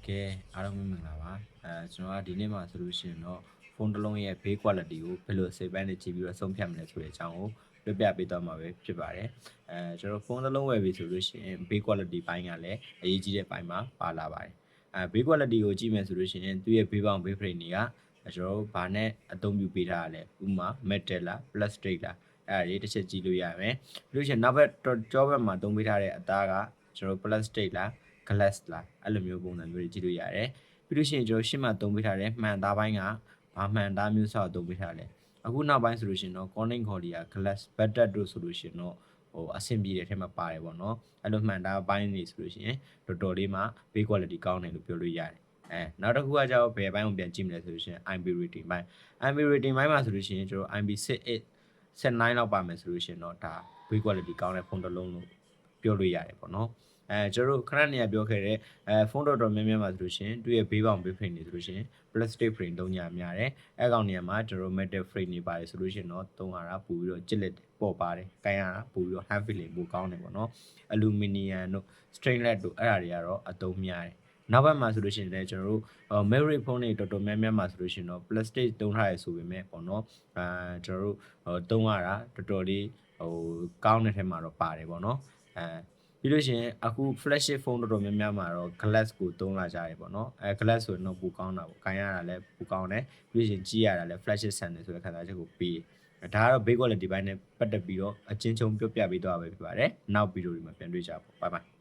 ကဲအားလုံးမင်္ဂလာပါကျွန်တော်ကဒီနေ့မှာဆိုလို့ရှိရင်တော့ဖုန်းတစ်လုံးရဲ့ build quality ကိုဘယ်လိုစိတ်ပိုင်းနဲ့ကြည့်ပြီးတော့ဆုံးဖြတ်မလဲဆိုတဲ့အကြောင်းကိုပြပြပေးသွားမှာပဲဖြစ်ပါတယ်ကျွန်တော်ဖုန်းတစ်လုံးဝယ်ပြီဆိုလို့ရှိရင် build quality ပိုင်းကလည်းအရေးကြီးတဲ့ပိုင်းမှာပါလာပါတယ်build quality ကိုကြည့်မယ်ဆိုလို့ရှိရင်သူ့ရဲ့ build bound build frame တွေကကျွန်တော်ဘာနဲ့အသုံးပြုပေးထားရလဲဥပမာ metal လား plastic လားအဲ့ဒါတွေတစ်ချက်ကြည့်လို့ရမယ်ပြီးလို့ရှိရင်နောက်ဘက်ကြောဘက်မှာသုံးပေးထားတဲ့အသားကကျွန်တော် plastic လား glass လားအဲ့လိုမျိုးပုံစံမျိုးတွေကြည့်လို့ရတယ်ပြီးလို့ရှိရင်ကျွန်တော်ရှေ့မှာသုံးပေးထားတဲ့မှန်သားပိုင်းကဘာမှန်သားမျိုးစသုံးပေးထားလဲအခုနောက်ပိုင်းဆိုလို့ရှိရင်တော့ Corning Cordia glass battered တို့ဆိုလို့ရှိရင်တော့အဆင်ပြေတဲ့အထက်မှာပါတယ်ပေါ့နော်အဲ့လိုမှန်သားပိုင်းတွေဆိုလို့ရှိရင်တော်တော်လေးမှ build quality ကောင်းတယ်လို့ပြောလို့ရတယ်နောက်တစ်ခုကကျတော့ဘယ်ပိုင်းကိုပြန်ကြည့်မလဲဆိုလို့ရှိရင် IP rating ပိုင်း IP rating ပိုင်းမှာဆိုလို့ရှိရင်ကျွန်တော် IP68 79လောက်ပါမယ်ဆိုလို့ရှိရင်တော့ဒါ build quality ကောင်းတဲ့ဖုန်းတစ်လုံးလို့ပြောလို့ရတယ်ပေါ့နော်ကျွန်တော်ခဏနေရပြောခဲ့တဲ့ဖုန်းတော်များများမှာဆိုလို့ရှိရင်သူ့ရဲ့ဘေးပေါင်ဘေး frame တွေဆိုလို့ရှိရင် plastic frame သုံးကြများတယ်အဲ့ကောင်နေရာမှာကျွန်တော် metal frame တွေပါတယ်ဆိုလို့ရှိရင်တော့သုံးရတာပို့ပြီးတော့ကြစ်လက်ပေါ့ပါတယ်ကိုင်းရတာပို့ပြီးတော့ hand feeling ပိုကောင်းတယ်ပေါ့နော် aluminum တို့ stainless တို့အဲ့ဒါတွေကတော့အသုံးများတယ်နောက်ဘက်မှာဆိုလို့ရှိရင်လည်းကျွန်တော်တို့ memory ဖုန်းတွေတော်တော်များများမှာဆိုလို့ရှိရင်တော့ plastic သုံးထားရဆိုပေမဲ့ပေါ့နော်ကျွန်တော်တို့သုံးရတာတော်တော်လေးကောင်းတဲ့ထဲမှာတော့ပါတယ်ပေါ့နော်ပြီးလို့ရှိရင်အခု flagship phone တော်တော်များများမှာတော့ glass ကိုသုံးလာကြတယ်ပေါ့နော်glass ဆိုရင်တော့ပိုကောင်းတာပေါ့ကိုင်ရတာလည်းပိုကောင်းတယ်ပြီးလို့ရှိရင်ကြည့်ရတာလည်း flagship ဆန်တယ်ဆိုတဲ့ခံစားချက်ကိုပေးတယ်ဒါကတော့ build quality ဘိုင်းနဲ့ပတ်သက်ပြီးတော့အချင်းချင်းပြောပြပေးသွားပဲဖြစ်ပါတယ်နောက်ဗီဒီယိုတွေမှာပြန်တွေ့ကြပါ bye bye